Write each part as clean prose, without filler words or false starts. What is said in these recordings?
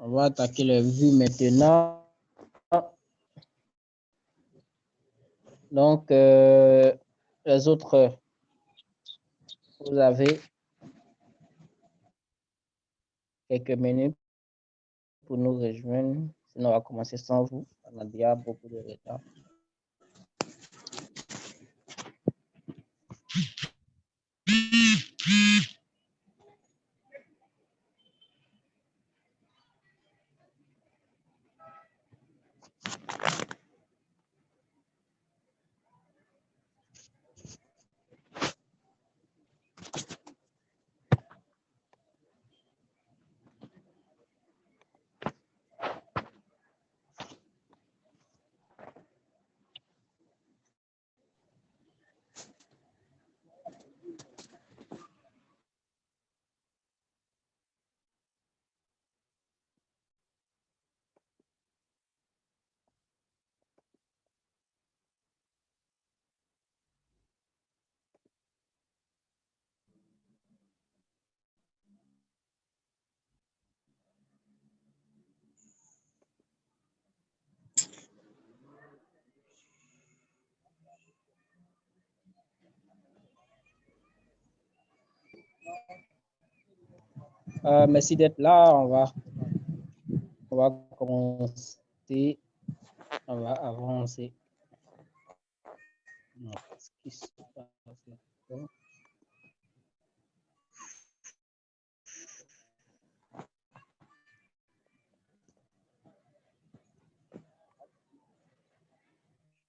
On va attaquer les vues maintenant. Donc, les autres, vous avez quelques minutes pour nous rejoindre. Sinon, on va commencer sans vous. On a déjà beaucoup de retard. Merci d'être là. On va commencer. On va avancer. Non, ce qui se passe là.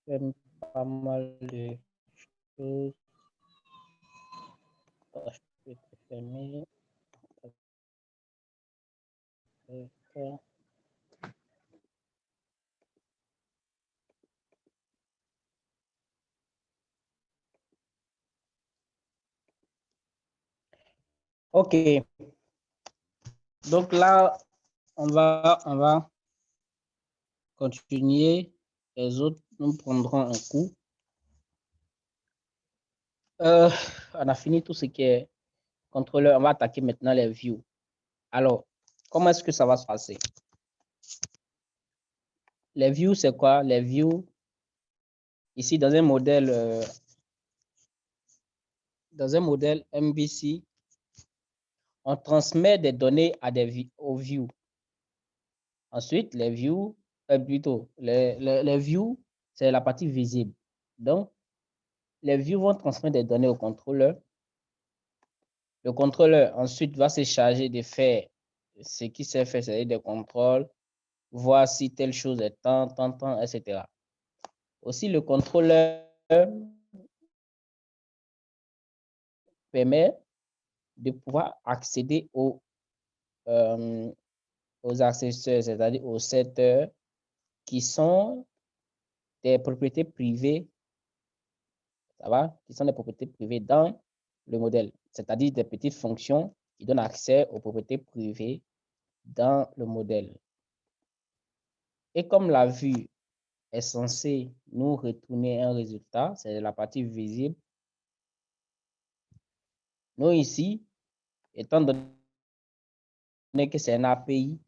J'aime pas mal de choses. Je peux te fermer. OK. Donc là, on va continuer. Les autres, nous prendrons un coup. On a fini tout ce qui est contrôleur. On va attaquer maintenant les views. Alors, comment est-ce que ça va se passer? Les views, c'est quoi? Les views, ici, dans un modèle MVC, on transmet des données aux views. Ensuite, les views, plutôt, les views, c'est la partie visible. Donc, les views vont transmettre des données au contrôleur. Le contrôleur, ensuite, va se charger de faire ce qui s'est fait, c'est-à-dire des contrôles, voir si telle chose est tant, etc. Aussi, le contrôleur permet de pouvoir accéder aux accesseurs, c'est-à-dire aux setters, qui sont des propriétés privées, ça va, qui sont des propriétés privées dans le modèle, c'est-à-dire des petites fonctions qui donnent accès aux propriétés privées dans le modèle. Et comme la vue est censée nous retourner un résultat, c'est la partie visible, nous ici, étant donné que c'est un API,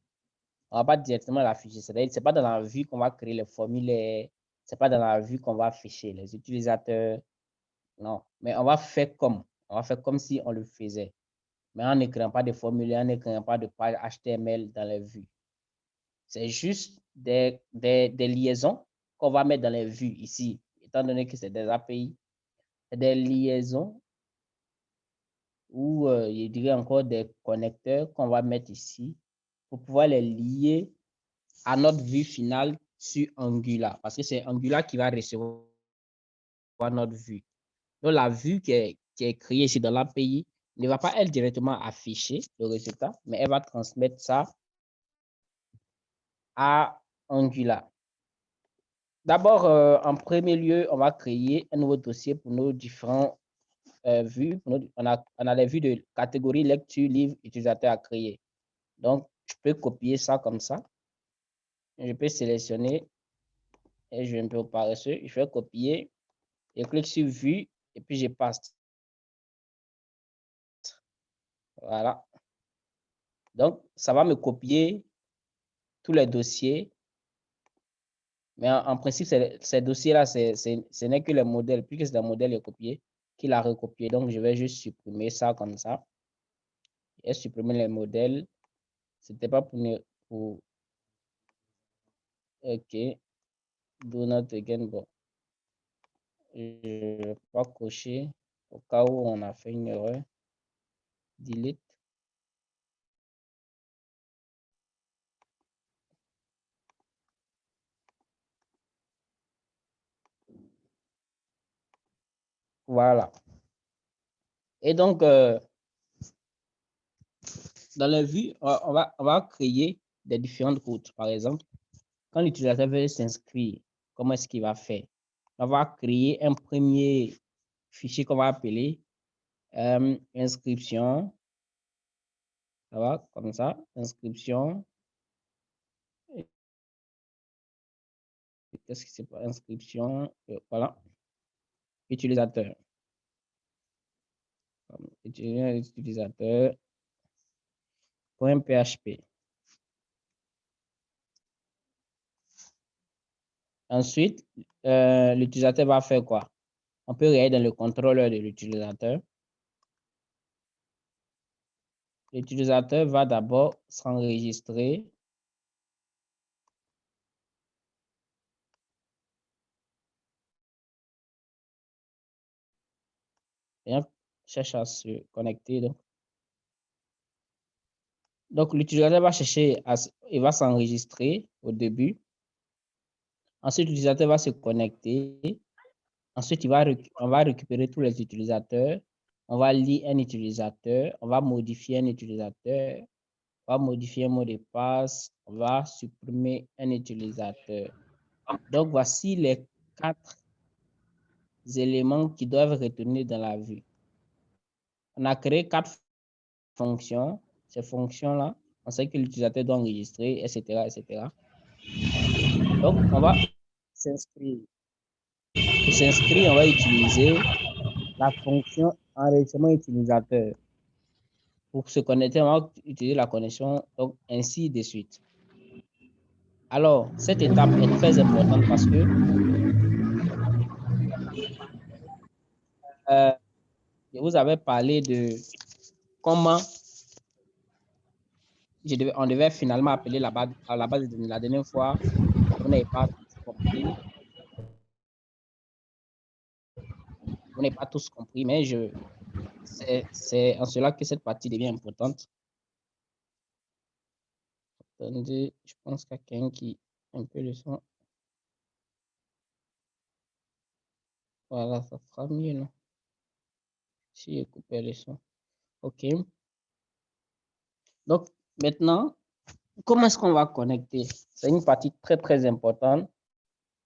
on ne va pas directement l'afficher. C'est-à-dire, ce n'est pas dans la vue qu'on va créer les formulaires, ce n'est pas dans la vue qu'on va afficher les utilisateurs. Non, mais on va faire comme si on le faisait. Mais en n'écrivant pas de formulaire, en n'écrivant pas de page HTML dans les vues. C'est juste des liaisons qu'on va mettre dans les vues ici, étant donné que c'est des API, des liaisons ou je dirais encore des connecteurs qu'on va mettre ici pour pouvoir les lier à notre vue finale sur Angular, parce que c'est Angular qui va recevoir notre vue. Donc, la vue qui est créée ici dans l'API ne va pas, elle, directement afficher le résultat, mais elle va transmettre ça à Angular. D'abord, en premier lieu, on va créer un nouveau dossier pour nos différents vues. On a les vues de catégorie lecture, livre, utilisateur à créer. Donc, je peux copier ça comme ça. Je peux sélectionner et je vais un peu paresseux. Je vais copier. Je clique sur vue et puis je paste. Voilà. Donc, ça va me copier tous les dossiers. Mais en principe, ces dossiers-là, ce n'est que les modèles, puisque c'est un modèle est copié, qu'il a recopié. Donc, je vais juste supprimer ça comme ça. Et supprimer les modèles. C'était pas pour OK. Do not again. Bon. Je ne vais pas cocher au cas où on a fait une erreur. Delete. Voilà. Et donc, dans la vue, on va créer des différentes routes. Par exemple, quand l'utilisateur veut s'inscrire, comment est-ce qu'il va faire? On va créer un premier fichier qu'on va appeler inscription. Ça va, comme ça, inscription. Qu'est-ce que c'est pour inscription? Voilà. Utilisateur. Utilisateur. .php. Ensuite, l'utilisateur va faire quoi? On peut regarder dans le contrôleur de l'utilisateur. L'utilisateur va d'abord s'enregistrer. Et on cherche à se connecter. Donc l'utilisateur va chercher, il va s'enregistrer au début. Ensuite, l'utilisateur va se connecter. Ensuite, on va récupérer tous les utilisateurs. On va lire un utilisateur. On va modifier un utilisateur. On va modifier un mot de passe. On va supprimer un utilisateur. Donc, voici les 4 éléments qui doivent retourner dans la vue. On a créé 4 fonctions. Ces fonctions-là, on sait que l'utilisateur doit enregistrer, etc., etc. Donc, on va s'inscrire. Pour s'inscrire, on va utiliser la fonction enregistrement utilisateur. Pour se connecter, on va utiliser la connexion, donc ainsi de suite. Alors, cette étape est très importante parce que je vous avais parlé de comment on devait finalement appeler à la base de données. La dernière fois, vous n'avez pas tous compris. Vous n'avez pas tous compris, mais c'est en cela que cette partie devient importante. Attendez, je pense qu'il y a quelqu'un qui a un peu le son. Voilà, ça sera mieux, non? Si je coupe le son. OK. Donc, maintenant, comment est-ce qu'on va connecter? C'est une partie très, très importante.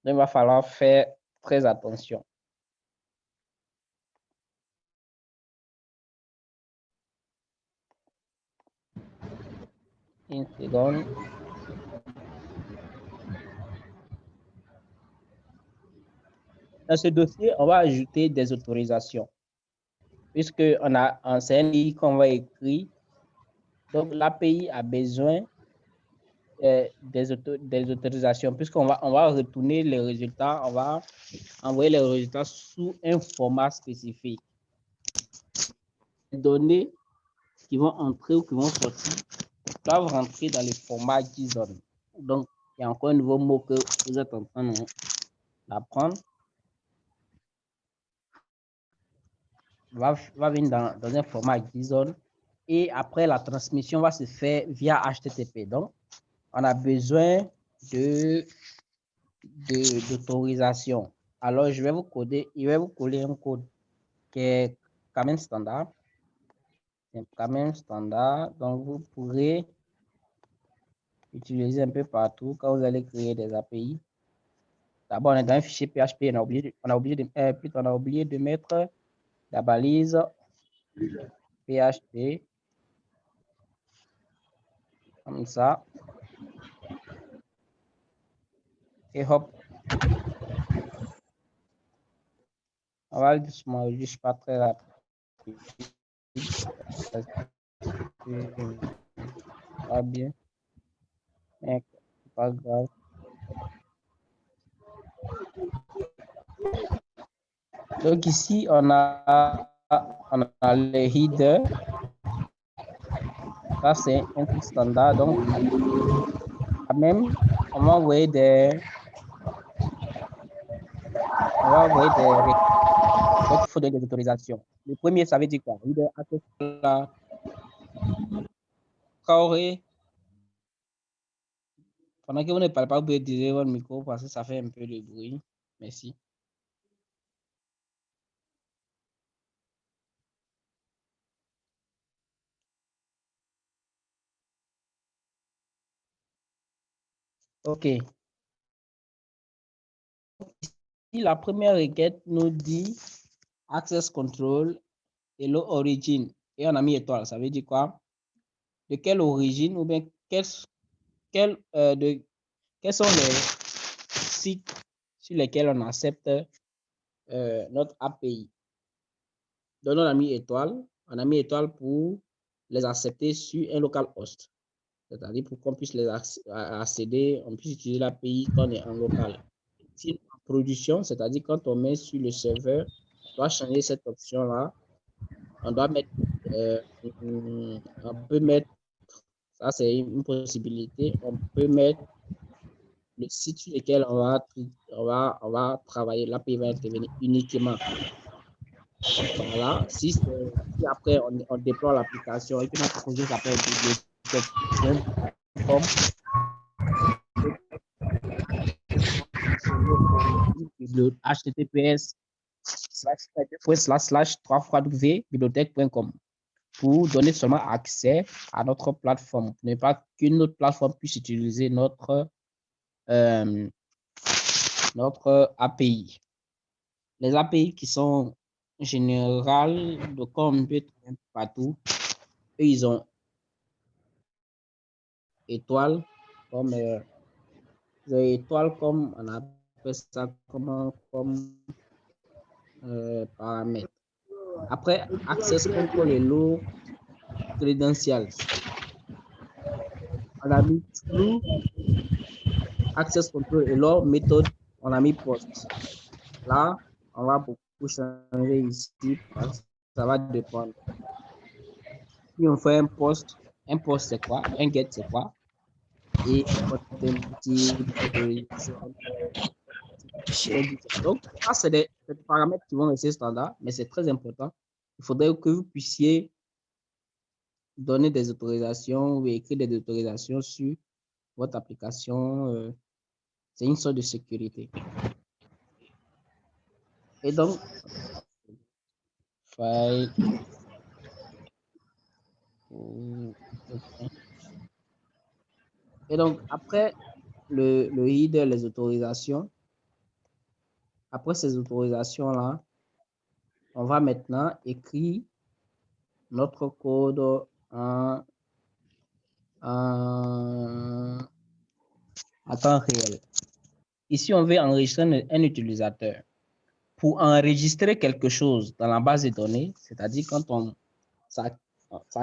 Donc, il va falloir faire très attention. Une seconde. Dans ce dossier, on va ajouter des autorisations. Puisque c'est un livre qu'on va écrire. Donc, l'API a besoin des autorisations, puisqu'on on va retourner les résultats, on va envoyer les résultats sous un format spécifique. Les données qui vont entrer ou qui vont sortir doivent rentrer dans le format JSON. Donc, il y a encore un nouveau mot que vous êtes en train d'apprendre. Va venir dans un format JSON et après la transmission va se faire via HTTP. Donc, on a besoin d'autorisation. Alors, je vais vous coller un code qui est quand même standard. C'est quand même standard. Donc, vous pourrez utiliser un peu partout quand vous allez créer des API. D'abord, on est dans un fichier PHP. On a oublié de mettre la balise PHP. Comme ça. Et hop. On va doucement, je suis pas très rapide. Pas bien. pas grave. Donc ici, on a le header. Ça, c'est un truc standard. Donc, même, on va envoyer des donc, il faut donner des autorisations. Le premier, ça veut dire quoi? Header access la Traoré. Pendant que vous ne parlez pas, vous pouvez utiliser votre micro parce que ça fait un peu de bruit. Merci. OK. Ici, la première requête nous dit access control hello origin. Et on a mis étoile. Ça veut dire quoi? De quelle origine ou bien quels sont les sites sur lesquels on accepte notre API. Donc, on a mis étoile. On a mis étoile pour les accepter sur un localhost. C'est-à-dire pour qu'on puisse les accéder, on puisse utiliser l'API quand on est en local. Si en production, c'est-à-dire quand on met sur le serveur, on doit changer cette option-là. On doit mettre, on peut mettre, ça c'est une possibilité, on peut mettre le site sur lequel on va travailler. L'API va intervenir uniquement. Voilà. Si après on déploie l'application et que notre projet s'appelle bibliothèque.com, https://www.bibliothèque.com pour donner seulement accès à notre plateforme, pour ne pas qu'une autre plateforme puisse utiliser notre API. Les API qui sont générales, de comme on peut trouver partout, eux, ils ont étoile comme on appelle ça comme paramètre. Après, access control et low credentials. On a mis true access control et low méthode, on a mis post. Là, on va beaucoup changer ici parce que ça va dépendre. Si on fait un post c'est quoi? Un get, c'est quoi? Et un petit donc, ça, c'est des paramètres qui vont rester standards, mais c'est très important. Il faudrait que vous puissiez donner des autorisations ou écrire des autorisations sur votre application. C'est une sorte de sécurité. Et donc, file. Et donc, après le header, les autorisations, après ces autorisations-là, on va maintenant écrire notre code en temps réel. Ici, on veut enregistrer un utilisateur. Pour enregistrer quelque chose dans la base de données, c'est-à-dire quand ça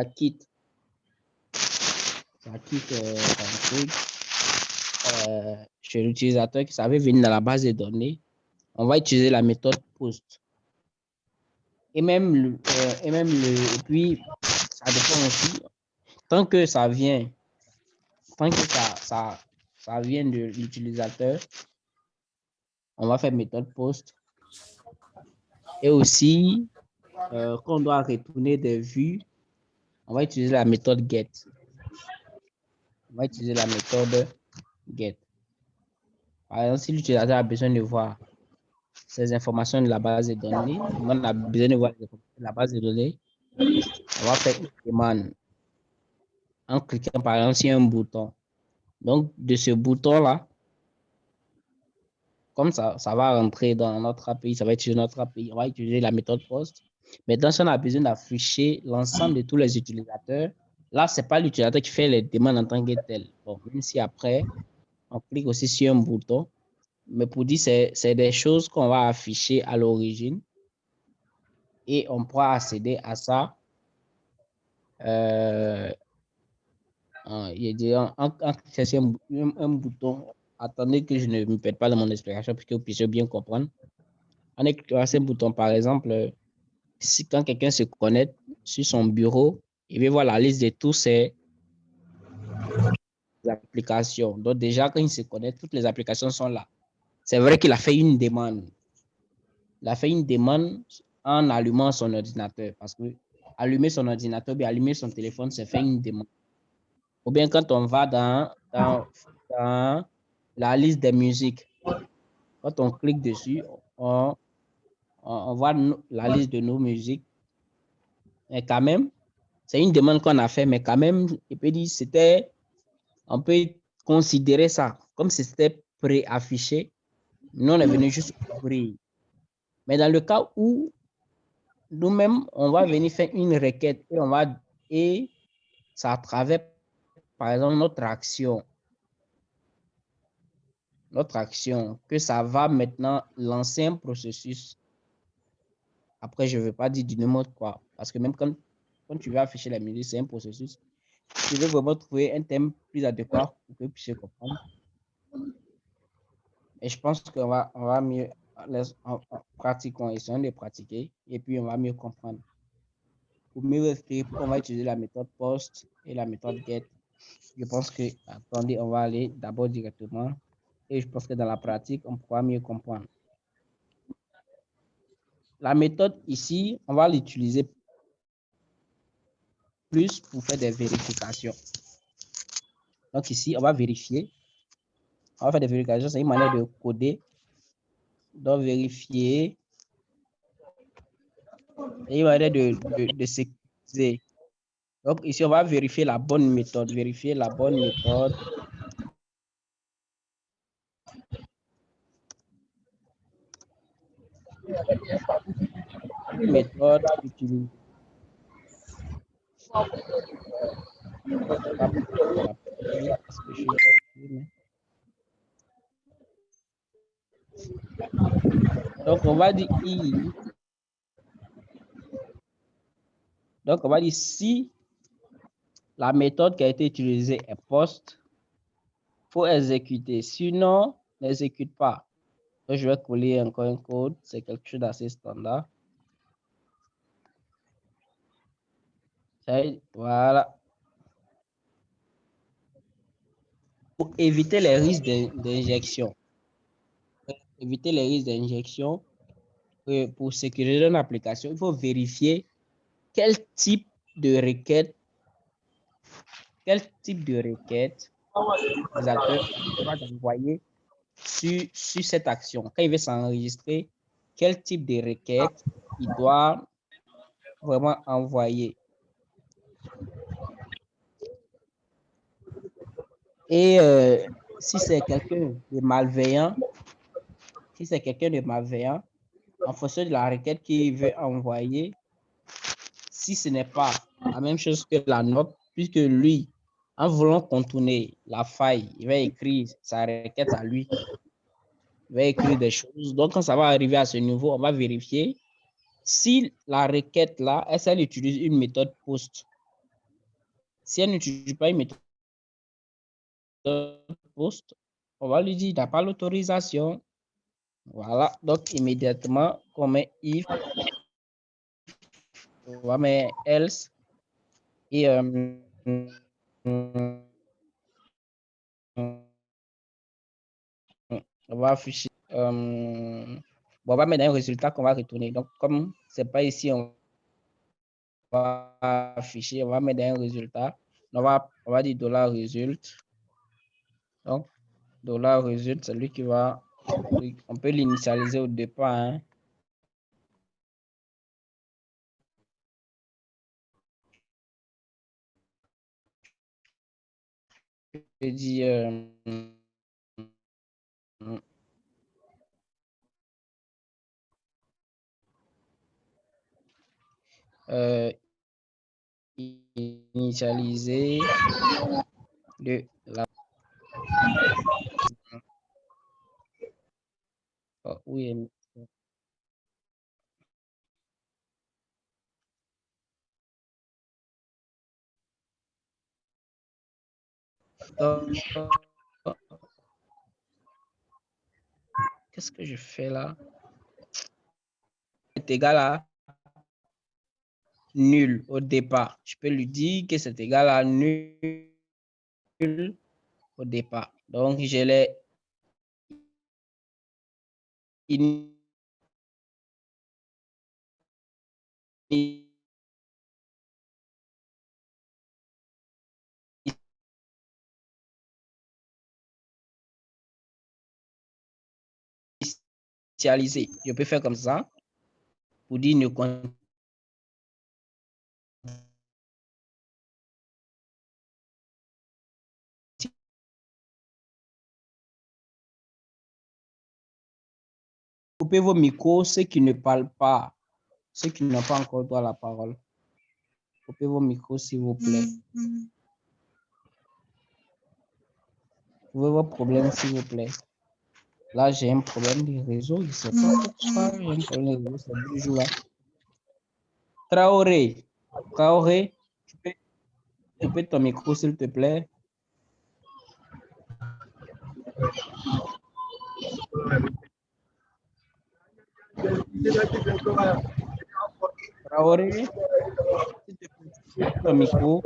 quitte chez l'utilisateur qui savait venir dans la base de données, on va utiliser la méthode post. Et puis, ça dépend aussi, tant que ça vient de l'utilisateur, on va faire méthode post. Et aussi, quand on doit retourner des vues, on va utiliser la méthode get. On va utiliser la méthode get. Par exemple, si l'utilisateur a besoin de voir ces informations de la base de données, on a besoin de voir la base de données, on va faire une demande en cliquant par exemple sur un bouton. Donc, de ce bouton-là, comme ça va rentrer dans notre API, ça va utiliser notre API, on va utiliser la méthode post. Maintenant, si on a besoin d'afficher l'ensemble de tous les utilisateurs, là, ce n'est pas l'utilisateur qui fait les demandes en tant que tel. Bon, même si après, on clique aussi sur un bouton, mais pour dire, c'est des choses qu'on va afficher à l'origine et on pourra accéder à ça il dit en cherchant un bouton. Attendez que je ne me perde pas dans mon explication pour que vous puissiez bien comprendre. En expliquant un bouton, par exemple, si quand quelqu'un se connecte sur son bureau, il va voir la liste de tous ses applications. Donc déjà, quand il se connecte, toutes les applications sont là. C'est vrai qu'il a fait une demande. Il a fait une demande en allumant son ordinateur parce que allumer son ordinateur, bien allumer son téléphone, c'est faire une demande. Ou bien quand on va dans la liste des musiques, quand on clique dessus, on voit la liste de nos musiques. Et quand même, c'est une demande qu'on a fait, mais quand même, il peut dire on peut considérer ça comme si c'était préaffiché. Nous, on est venu juste ouvrir. Mais dans le cas où nous-mêmes, on va venir faire une requête et ça à travers, par exemple, notre action, que ça va maintenant lancer un processus. Après, je ne veux pas dire du n'importe quoi, parce que même quand tu veux afficher la musique, c'est un processus. Je veux vraiment trouver un thème plus adéquat pour que vous puissiez comprendre. Et je pense on va mieux, en pratiquant, essayons de pratiquer, et puis on va mieux comprendre. Pour mieux expliquer pourquoi on va utiliser la méthode POST et la méthode GET, je pense que, attendez, on va aller d'abord directement, et je pense que dans la pratique, on pourra mieux comprendre. La méthode ici, on va l'utiliser plus pour faire des vérifications. Donc ici, on va vérifier. On va faire des vérifications, c'est une manière de coder. Donc vérifier. C'est une manière de sécuriser. Donc ici, on va vérifier la bonne méthode. Vérifier la bonne méthode. Méthode utilisée. Parce que je suis... Donc on va dire I. Donc on va dire si la méthode qui a été utilisée est POST, il faut exécuter. Sinon, n'exécute pas. Donc, je vais coller encore un code. C'est quelque chose d'assez standard. Voilà. Pour éviter les risques d'injection. Éviter les risques d'injection, pour sécuriser une application, il faut vérifier quel type de requête l'utilisateur va envoyer sur cette action. Quand il veut s'enregistrer, quel type de requête il doit vraiment envoyer. Et si c'est quelqu'un de malveillant, en fonction de la requête qu'il veut envoyer, si ce n'est pas la même chose que la note, puisque lui, en voulant contourner la faille, il va écrire sa requête à lui, il va écrire des choses. Donc, quand ça va arriver à ce niveau, on va vérifier si la requête là, elle utilise une méthode POST. Si elle n'utilise pas une méthode POST, on va lui dire, il n'a pas l'autorisation. Voilà, donc immédiatement, on met if, on va mettre else, et on va afficher, bon, on va mettre un résultat qu'on va retourner. Donc, comme c'est pas ici, on va afficher, on va mettre un résultat. On va dire $result. Donc, $result, c'est lui qui va, on peut l'initialiser au départ, hein. Je dis, initialiser la... Oh, oui, Donc, qu'est-ce que je fais là? C'est égal à nul au départ. Je peux lui dire que c'est égal à nul au départ. Donc, je l'ai initialisé. Je peux faire comme ça pour dire ne compte. Coupez vos micros, ceux qui ne parlent pas, ceux qui n'ont pas encore droit à la parole. Coupez vos micros, s'il vous plaît. Trouvez vos problèmes, s'il vous plaît. Là, j'ai un problème de réseau. Je ne sais pas pourquoi j'ai un problème de réseau. C'est toujours là. Traoré, tu peux couper ton micro, s'il te plaît. Traoré, s'il te plaît, coupe ton micro.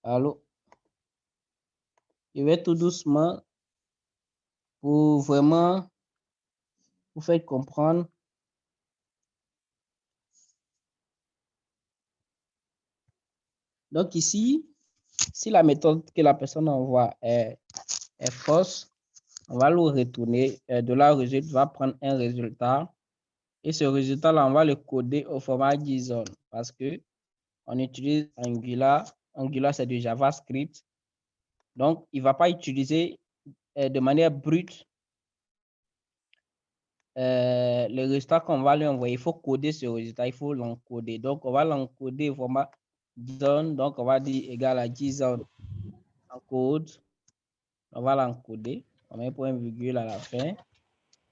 Allô? Je vais tout doucement pour vraiment vous faire comprendre. Donc ici, si la méthode que la personne envoie est fausse, on va le retourner. De là, le résultat va prendre un résultat. Et ce résultat-là, on va le coder au format JSON parce que on utilise Angular. Angular, c'est du JavaScript. Donc, il ne va pas utiliser de manière brute le résultat qu'on va lui envoyer. Il faut coder ce résultat, il faut l'encoder. Donc, on va l'encoder au format JSON. Donc, on va dire égal à JSON encode. On va l'encoder. On met point virgule à la fin.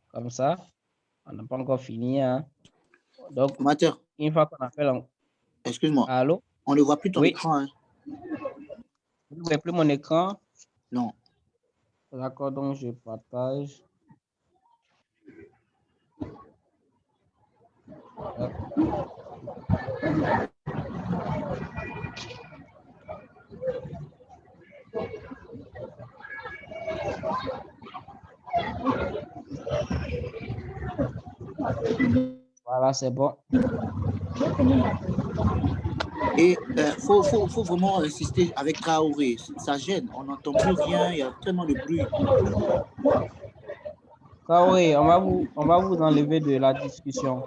Comme ça. On n'a pas encore fini. Hein. Donc, Mater, une fois qu'on a fait l'encoder. excuse-moi. Allô? On ne voit plus ton Oui. écran. Hein? Vous ne voyez plus mon écran? Non. D'accord, donc je partage. Voilà, c'est bon. Et faut vraiment insister avec Traoré. Ça gêne. On n'entend plus rien. Il y a tellement de bruit. Traoré, on va vous enlever de la discussion.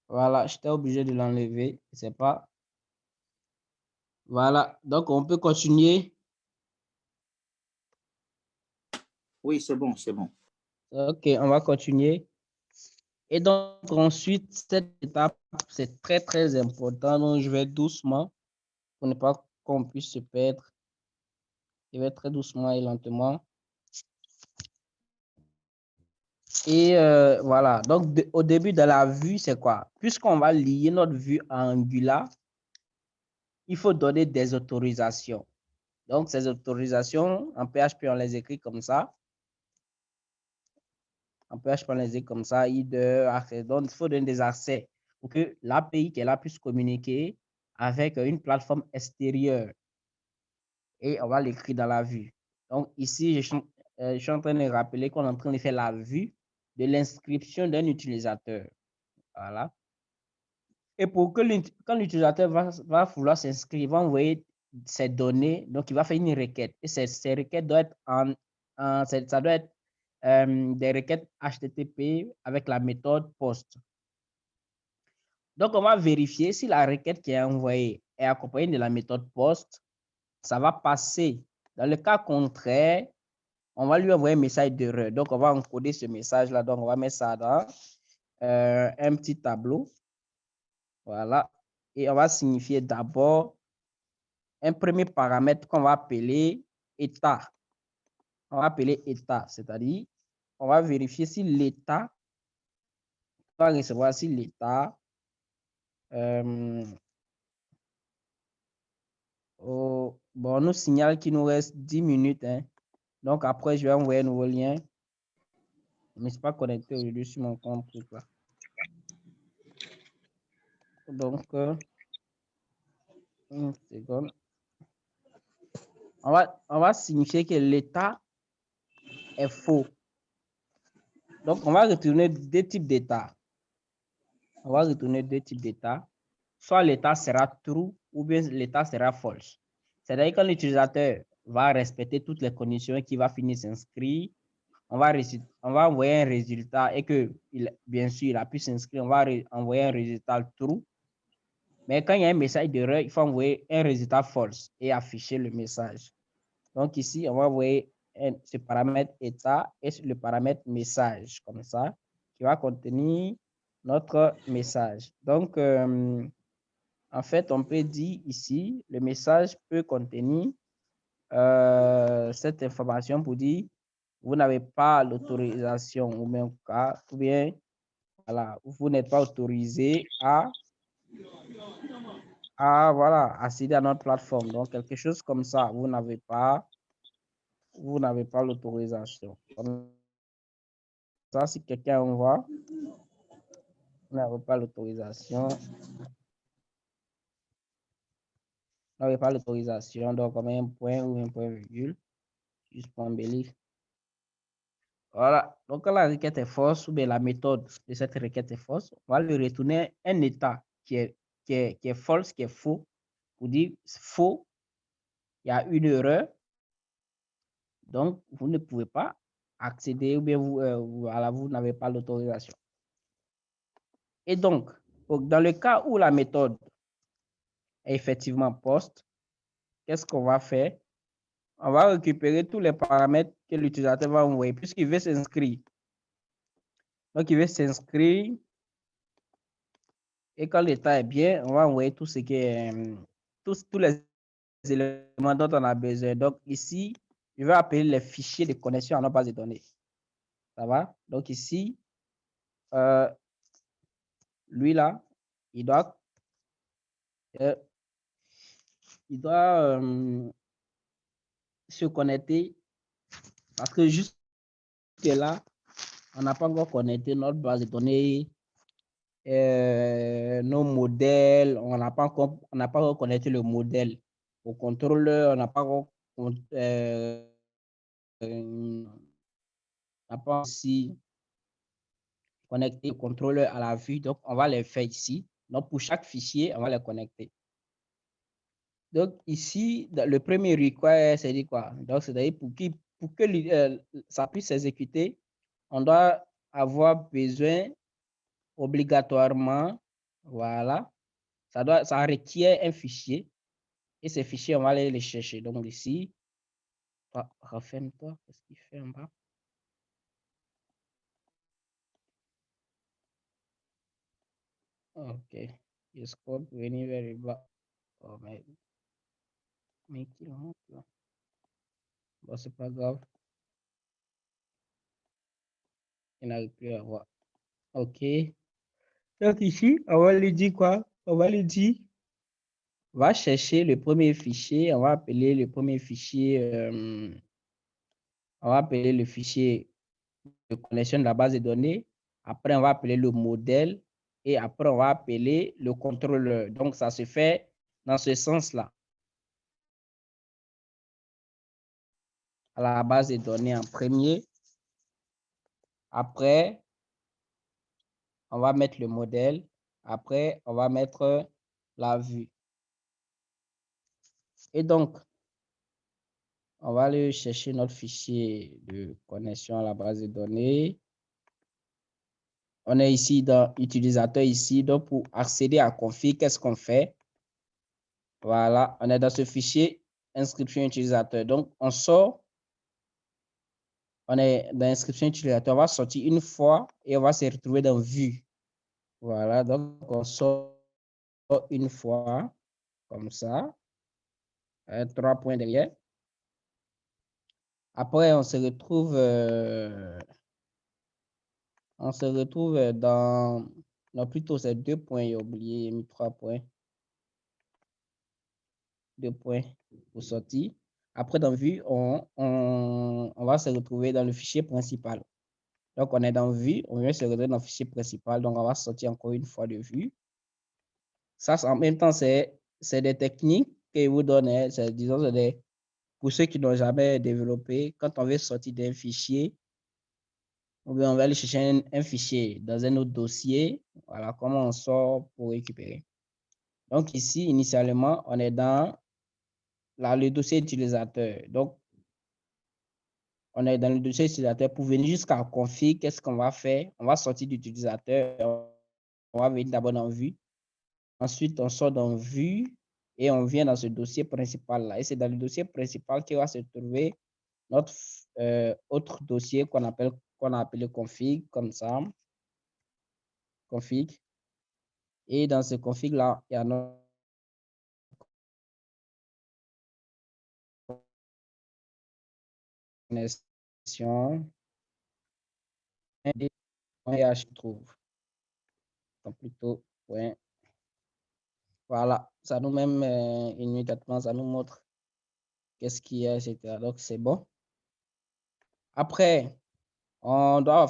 Voilà, j'étais obligé de l'enlever. C'est pas. Voilà, donc on peut continuer. Oui, c'est bon, c'est bon. Ok, on va continuer. Et donc ensuite, cette étape, c'est très, très important. Donc je vais doucement pour ne pas qu'on puisse se perdre. Je vais très doucement et lentement. Et voilà, donc au début de la vue, c'est quoi? Puisqu'on va lier notre vue à Angular, il faut donner des autorisations. Donc, ces autorisations, en PHP, on les écrit comme ça. En PHP, on les écrit comme ça, ID, accès. Donc, il faut donner des accès pour que l'API qui est là puisse communiquer avec une plateforme extérieure et on va l'écrire dans la vue. Donc ici, je suis en train de rappeler qu'on est en train de faire la vue de l'inscription d'un utilisateur. Voilà. Et pour que quand l'utilisateur va vouloir s'inscrire, il va envoyer ses données, donc il va faire une requête. Et ces requêtes doivent être ça doit être des requêtes HTTP avec la méthode POST. Donc, on va vérifier si la requête qui est envoyée est accompagnée de la méthode POST. Ça va passer. Dans le cas contraire, on va lui envoyer un message d'erreur. Donc, on va encoder ce message-là. Donc, on va mettre ça dans un petit tableau. Voilà. Et on va signifier d'abord un premier paramètre qu'on va appeler état. On va appeler état, c'est-à-dire, on va vérifier si l'état, on va recevoir si l'état bon, on nous signale qu'il nous reste 10 minutes. Hein. Donc, après, je vais envoyer un nouveau lien. Je ne me suis pas connecté aujourd'hui sur mon compte. Là. Donc, une seconde. On va signifier que l'état est faux. Donc, on va retourner deux types d'états. On va retourner deux types d'états. Soit l'état sera true ou bien l'état sera false. C'est-à-dire que l'utilisateur va respecter toutes les conditions qui va finir s'inscrire. On va envoyer un résultat et que, bien sûr, il a pu s'inscrire, on va envoyer un résultat true. Mais quand il y a un message d'erreur, il faut envoyer un résultat false et afficher le message. Donc ici, on va envoyer ce paramètre état et le paramètre message, comme ça, qui va contenir notre message. Donc, en fait, on peut dire ici, le message peut contenir cette information pour dire vous n'avez pas l'autorisation ou bien voilà, vous n'êtes pas autorisé à voilà, accéder à notre plateforme. Donc, quelque chose comme ça, vous n'avez pas l'autorisation. Comme ça, si quelqu'un envoie, vous n'avez pas l'autorisation. Vous n'avez pas l'autorisation, donc on met un point ou un point virgule, juste pour embellir. Voilà, donc quand la requête est fausse ou bien la méthode de cette requête est fausse, on va lui retourner un état qui est false, qui est faux, pour dire faux, il y a une erreur, donc vous ne pouvez pas accéder ou bien vous n'avez pas l'autorisation. Et donc, dans le cas où la méthode est effectivement post, qu'est-ce qu'on va faire? On va récupérer tous les paramètres que l'utilisateur va envoyer puisqu'il veut s'inscrire. Donc, il veut s'inscrire et quand l'état est bien, on va envoyer tout ce qui est, tous les éléments dont on a besoin. Donc, ici, je vais appeler les fichiers de connexion à notre base de données. Ça va? Donc, ici, lui là, il doit se connecter parce que juste là, on n'a pas encore connecté notre base de données, nos modèles, on n'a pas encore connecté le modèle au contrôleur, on n'a pas encore aussi connecté le contrôleur à la vue, donc on va les faire ici. Donc pour chaque fichier, on va les connecter. Donc ici, le premier require, c'est dit quoi? Donc c'est-à-dire pour que ça puisse s'exécuter, on doit avoir besoin obligatoirement, voilà, ça requiert un fichier et ces fichiers, on va aller les chercher. Donc ici, referme-toi, qu'est-ce qu'il fait en bas? Ok, je scroll pour venir vers le bas. Oh, mais qui monte là? Bon, c'est pas grave. Il n'arrive plus à voir. Ok. Donc ici, on va lui dire quoi? On va lui dire, va chercher le premier fichier. On va appeler le premier fichier, on va appeler le fichier de connexion de la base de données. Après, on va appeler le modèle et après, on va appeler le contrôleur. Donc, ça se fait dans ce sens-là, à la base de données en premier. Après, on va mettre le modèle. Après, on va mettre la vue. Et donc, on va aller chercher notre fichier de connexion à la base de données. On est ici dans utilisateur ici. Donc, pour accéder à config, qu'est-ce qu'on fait? Voilà, on est dans ce fichier inscription utilisateur. Donc, on sort. On est dans inscription utilisateur. On va sortir une fois et on va se retrouver dans vue. Voilà, donc on sort une fois comme ça. 3 points derrière. Après, on se retrouve dans... Non, plutôt c'est 2 points, j'ai oublié, j'ai mis 3 points. 2 points pour sortir. Après, dans vue, on va se retrouver dans le fichier principal. Donc, on est dans vue, on vient se retrouver dans le fichier principal. Donc, on va sortir encore une fois de vue. Ça, en même temps, c'est des techniques que je vous donne. Disons, pour ceux qui n'ont jamais développé, quand on veut sortir d'un fichier, on va aller chercher un fichier dans un autre dossier. Voilà comment on sort pour récupérer. Donc ici, initialement, on est dans le dossier utilisateur. Donc, on est dans le dossier utilisateur. Pour venir jusqu'à config, qu'est-ce qu'on va faire? On va sortir d'utilisateur. On va venir d'abord dans vue. Ensuite, on sort dans vue et on vient dans ce dossier principal-là. Et c'est dans le dossier principal qu'il va se trouver notre autre dossier qu'on a appelé config, comme ça. Config. Et dans ce config-là, il y a notre connexion. Et je trouve. Donc plutôt, ouais. Voilà, ça nous même immédiatement, ça nous montre qu'est-ce qu'il y a, etc. Donc c'est bon. Après, on doit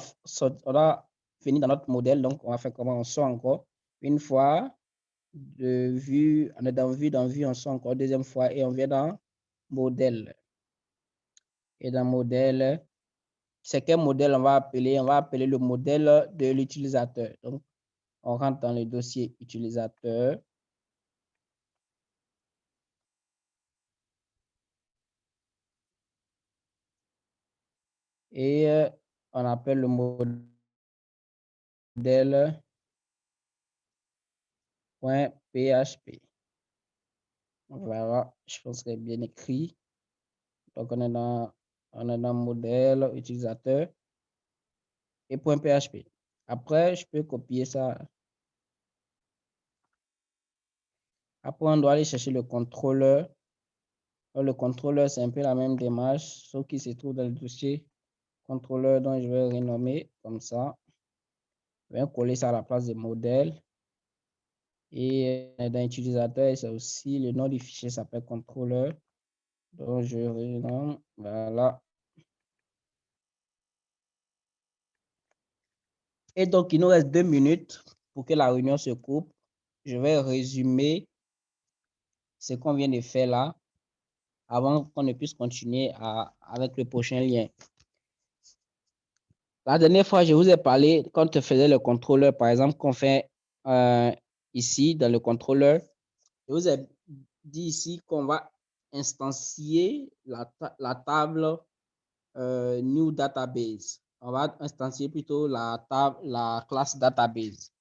finir dans notre modèle. Donc, on va faire comment? On sort encore une fois de vue. On est dans vue, on sort encore deuxième fois et on vient dans modèle. Et dans modèle, c'est quel modèle on va appeler? On va appeler le modèle de l'utilisateur. Donc, on rentre dans le dossier utilisateur. Et on appelle le modèle .php. Voilà, je pense que c'est bien écrit. Donc, on est dans modèle utilisateur et .php. Après, je peux copier ça. Après, on doit aller chercher le contrôleur. Le contrôleur, c'est un peu la même démarche, sauf qu'il se trouve dans le dossier contrôleur dont je vais renommer comme ça. Je vais coller ça à la place de modèle. Et dans l'utilisateur, c'est aussi le nom du fichier s'appelle contrôleur. Donc, je renomme, voilà. Et donc, il nous reste 2 minutes pour que la réunion se coupe. Je vais résumer ce qu'on vient de faire là avant qu'on ne puisse continuer avec le prochain lien. La dernière fois, je vous ai parlé, quand on faisait le contrôleur, par exemple, qu'on fait ici dans le contrôleur, je vous ai dit ici qu'on va instancier la table New Database. On va instancier plutôt la classe Database.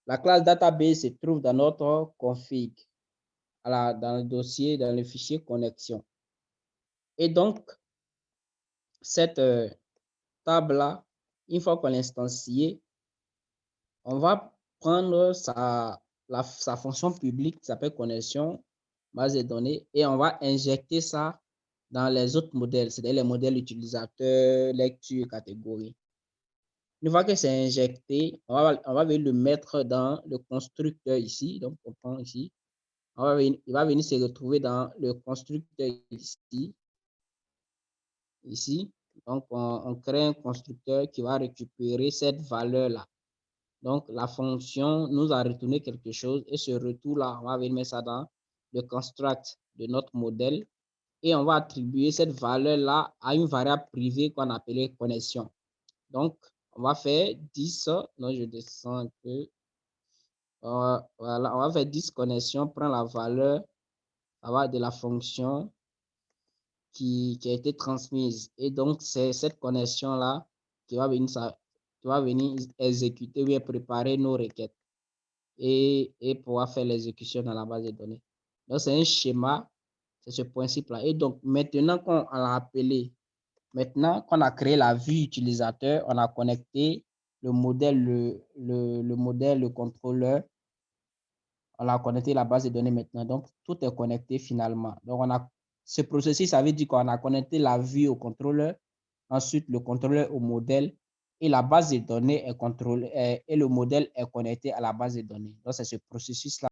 La classe Database se trouve dans notre config, dans le dossier, dans le fichier connexion. Et donc, cette table-là, une fois qu'on l'a instanciée, on va prendre sa fonction publique qui s'appelle connexion, base de données, et on va injecter ça dans les autres modèles, c'est-à-dire les modèles utilisateurs, lecture, catégorie. Une fois que c'est injecté, on va venir le mettre dans le constructeur ici. Donc, on prend ici. Il va venir se retrouver dans le constructeur ici. Ici. Donc, on crée un constructeur qui va récupérer cette valeur-là. Donc, la fonction nous a retourné quelque chose et ce retour-là, on va venir mettre ça dans le construct de notre modèle et on va attribuer cette valeur-là à une variable privée qu'on appelait connexion. Donc, on va faire 10. Non, je descends un peu. Voilà, on va faire 10 connexions, prend la valeur de la fonction qui a été transmise. Et donc, c'est cette connexion-là qui va venir exécuter ou préparer nos requêtes et pouvoir faire l'exécution dans la base de données. Donc, c'est un schéma, c'est ce principe-là. Et donc, maintenant qu'on l'a appelé, maintenant qu'on a créé la vue utilisateur, on a connecté le modèle, le contrôleur, on a connecté la base de données maintenant. Donc, tout est connecté finalement. Donc, ce processus, ça veut dire qu'on a connecté la vue au contrôleur, ensuite le contrôleur au modèle, et la base de données est contrôlée, et le modèle est connecté à la base de données. Donc, c'est ce processus-là